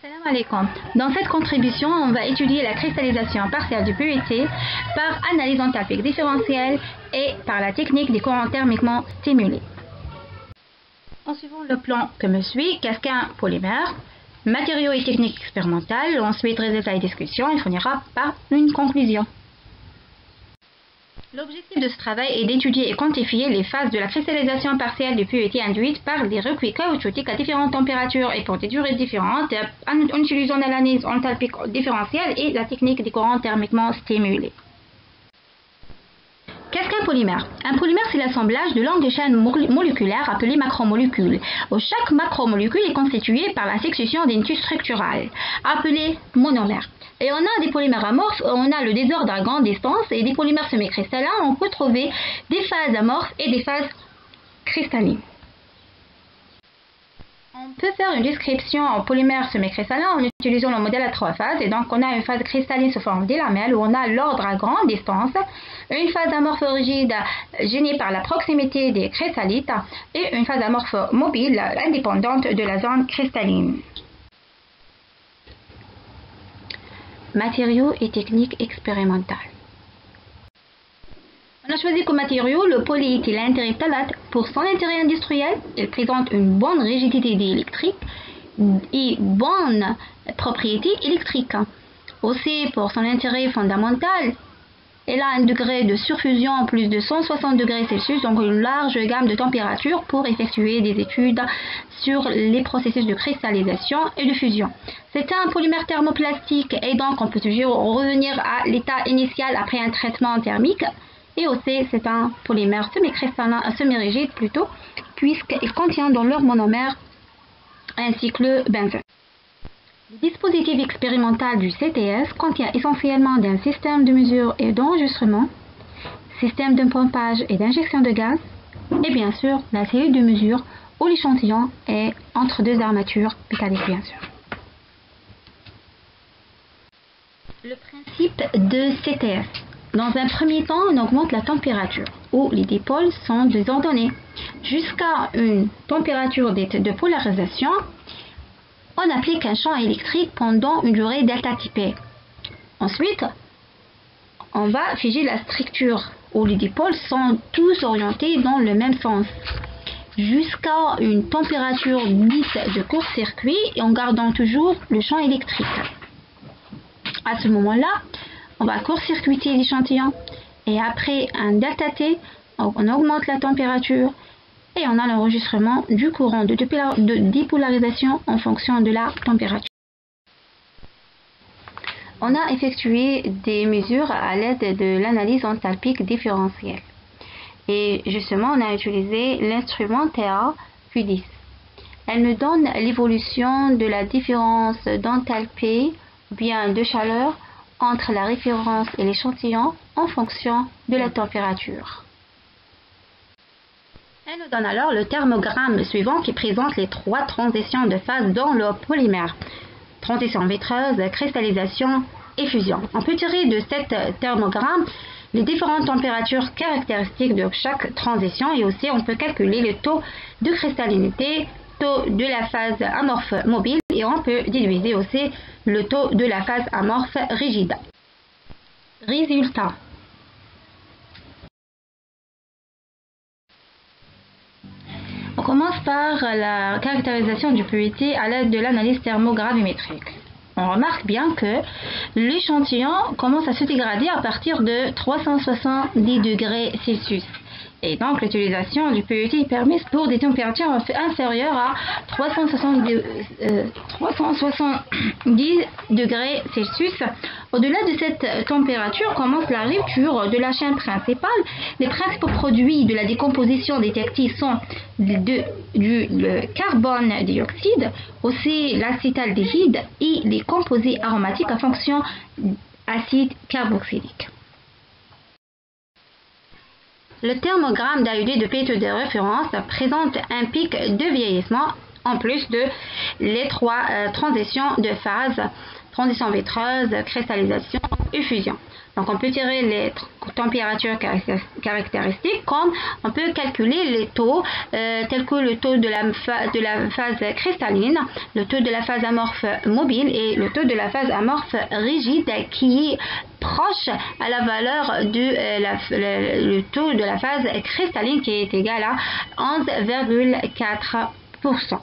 Assalamu alaikum. Dans cette contribution, on va étudier la cristallisation partielle du PET par analyse enthalpique différentielle et par la technique des courants thermiquement stimulés. En suivant le plan que me suit, qu'est-ce qu'un polymère? Matériaux et techniques expérimentales, ensuite résultats et discussions, il finira par une conclusion. L'objectif de ce travail est d'étudier et quantifier les phases de la cristallisation partielle du PET induite par des recueils caoutchoutiques à différentes températures et pour des durées différentes en utilisant l'analyse enthalpique différentielle et la technique des courants thermiquement stimulés. Qu'est-ce qu'un polymère? Un polymère, c'est l'assemblage de longues chaînes moléculaires appelées macromolécules, où chaque macromolécule est constituée par la succession d'une tige structurale, appelée monomère. Et on a des polymères amorphes, on a le désordre à grande distance, et des polymères semi-cristallins, on peut trouver des phases amorphes et des phases cristallines. On peut faire une description en polymère semi-cristallin en utilisant le modèle à trois phases. Et donc, on a une phase cristalline sous forme des lamelles où on a l'ordre à grande distance, une phase amorphe rigide gênée par la proximité des cristallites et une phase amorphe mobile indépendante de la zone cristalline. Matériaux et techniques expérimentales. On a choisi comme matériau le polyéthylène terephthalate. Pour son intérêt industriel, il présente une bonne rigidité électrique et bonne propriété électrique. Aussi, pour son intérêt fondamental, elle a un degré de surfusion en plus de 160 degrés Celsius, donc une large gamme de températures pour effectuer des études sur les processus de cristallisation et de fusion. C'est un polymère thermoplastique et donc on peut toujours revenir à l'état initial après un traitement thermique. Et aussi, c'est un polymère semi-cristallin, semi-rigide plutôt, puisqu'il contient dans leur monomère un cycle benzène. Le dispositif expérimental du CTS contient essentiellement d'un système de mesure et d'enregistrement, système de pompage et d'injection de gaz, et bien sûr la cellule de mesure où l'échantillon est entre deux armatures métalliques bien sûr. Le principe de CTS. Dans un premier temps, on augmente la température, où les dipôles sont désordonnés. Jusqu'à une température de polarisation, on applique un champ électrique pendant une durée delta typée. Ensuite, on va figer la structure, où les dipôles sont tous orientés dans le même sens. Jusqu'à une température dite de court-circuit, et en gardant toujours le champ électrique. À ce moment-là, on va court-circuiter l'échantillon et après un delta T, on augmente la température et on a l'enregistrement du courant de dépolarisation en fonction de la température. On a effectué des mesures à l'aide de l'analyse enthalpique différentielle. Et justement, on a utilisé l'instrument TA-Q10. Elle nous donne l'évolution de la différence d'enthalpie ou bien de chaleur entre la référence et l'échantillon en fonction de la température. Elle nous donne alors le thermogramme suivant qui présente les trois transitions de phase dans le polymère. Transition vitreuse, cristallisation et fusion. On peut tirer de cet thermogramme les différentes températures caractéristiques de chaque transition et aussi on peut calculer le taux de cristallinité, taux de la phase amorphe mobile et on peut diviser aussi le taux de la phase amorphe rigide. Résultat. On commence par la caractérisation du PET à l'aide de l'analyse thermogravimétrique. On remarque bien que l'échantillon commence à se dégrader à partir de 370 degrés Celsius. Et donc l'utilisation du PET est permise pour des températures inférieures à 370 degrés Celsius. Au-delà de cette température commence la rupture de la chaîne principale. Les principaux produits de la décomposition détectés sont du carbone dioxyde, aussi l'acétaldéhyde et les composés aromatiques à fonction acide carboxylique. Le thermogramme d'AUD de PET de référence présente un pic de vieillissement en plus de les trois transitions de phase transition vitreuse, cristallisation et fusion. Donc on peut tirer les températures caractéristiques, comme on peut calculer les taux tels que le taux de la phase cristalline, le taux de la phase amorphe mobile et le taux de la phase amorphe rigide qui est proche à la valeur du le taux de la phase cristalline qui est égal à 11,4%.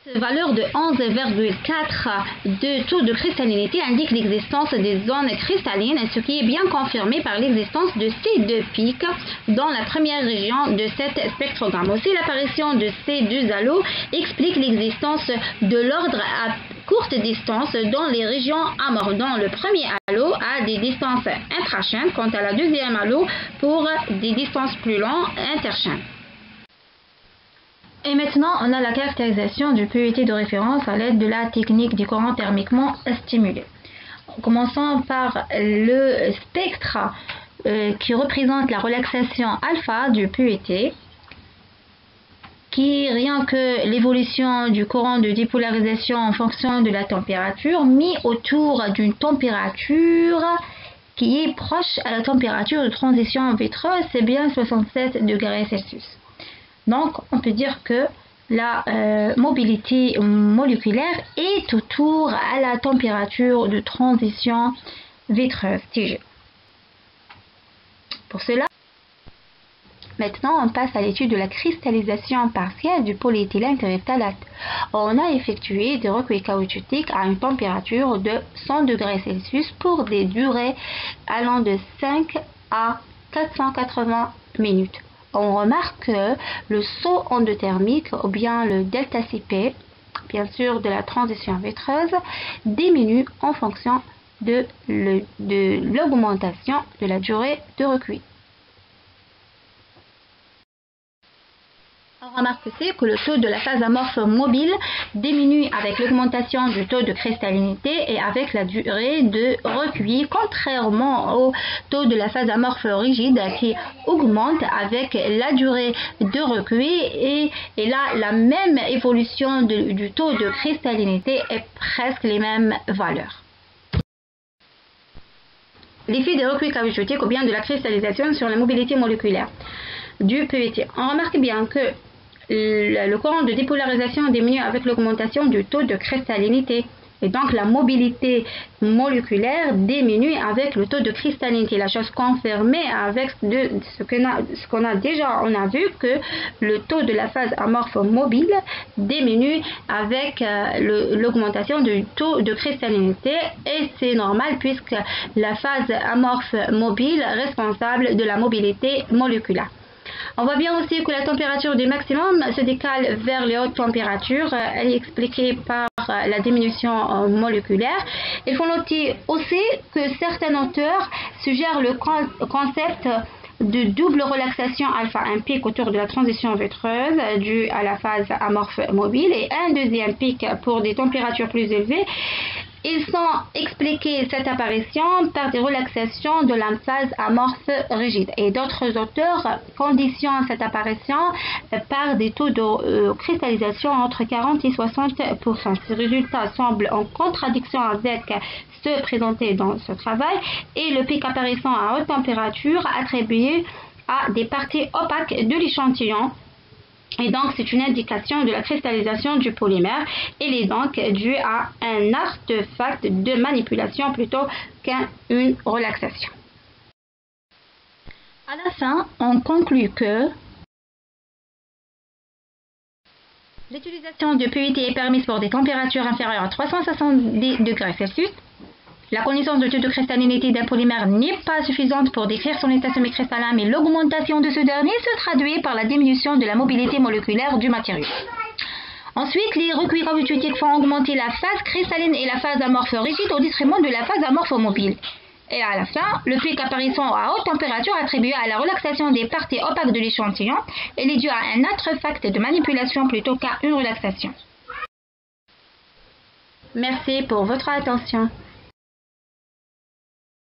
Cette valeur de 11,4 de taux de cristallinité indique l'existence des zones cristallines, ce qui est bien confirmé par l'existence de ces deux pics dans la première région de cet spectrogramme. Aussi, l'apparition de ces deux halos explique l'existence de l'ordre à courte distance dans les régions amorphes, dont le premier halo a des distances intrachaînes, quant à la deuxième halo pour des distances plus longues interchaînes. Et maintenant, on a la caractérisation du PET de référence à l'aide de la technique du courant thermiquement stimulé. Commençons par le spectre qui représente la relaxation alpha du PET, qui est rien que l'évolution du courant de dépolarisation en fonction de la température, mis autour d'une température qui est proche à la température de transition vitreuse, c'est bien 67 degrés Celsius. Donc, on peut dire que la mobilité moléculaire est autour à la température de transition vitreuse, TG. Pour cela, maintenant, on passe à l'étude de la cristallisation partielle du polyéthylène terephthalate. On a effectué des recueils caoutchoutiques à une température de 100 degrés Celsius pour des durées allant de 5 à 480 minutes. On remarque que le saut endothermique ou bien le delta Cp, bien sûr de la transition vitreuse, diminue en fonction de l'augmentation de la durée de recueil. On remarque aussi que le taux de la phase amorphe mobile diminue avec l'augmentation du taux de cristallinité et avec la durée de recueil, contrairement au taux de la phase amorphe rigide qui augmente avec la durée de recueil, et là la même évolution du taux de cristallinité est presque les mêmes valeurs. L'effet des recueils caoutchoutiques ou bien de la cristallisation sur la mobilité moléculaire du PET. On remarque bien que le courant de dépolarisation diminue avec l'augmentation du taux de cristallinité. Et donc la mobilité moléculaire diminue avec le taux de cristallinité. La chose confirmée avec ce qu'on a déjà, on a vu que le taux de la phase amorphe mobile diminue avec l'augmentation du taux de cristallinité. Et c'est normal puisque la phase amorphe mobile est responsable de la mobilité moléculaire. On voit bien aussi que la température du maximum se décale vers les hautes températures. Elle est expliquée par la diminution moléculaire. Il faut noter aussi que certains auteurs suggèrent le concept de double relaxation alpha, un pic autour de la transition vitreuse due à la phase amorphe mobile et un deuxième pic pour des températures plus élevées. Ils ont expliqué cette apparition par des relaxations de la phase amorphe rigide. Et d'autres auteurs conditionnent cette apparition par des taux de cristallisation entre 40 et 60%. Ces résultats semblent en contradiction avec ceux présentés dans ce travail et le pic apparaissant à haute température attribué à des parties opaques de l'échantillon. Et donc, c'est une indication de la cristallisation du polymère. Elle est donc due à un artefact de manipulation plutôt qu'à une relaxation. À la fin, on conclut que l'utilisation de PET est permise pour des températures inférieures à 370 degrés Celsius. La connaissance du taux de cristallinité d'un polymère n'est pas suffisante pour décrire son état semi-cristallin, mais l'augmentation de ce dernier se traduit par la diminution de la mobilité moléculaire du matériau. Ensuite, les recueils caoutchoutiques font augmenter la phase cristalline et la phase amorphe rigide au détriment de la phase amorphe mobile. Et à la fin, le pic apparaissant à haute température attribué à la relaxation des parties opaques de l'échantillon, elle est due à un artefact de manipulation plutôt qu'à une relaxation. Merci pour votre attention.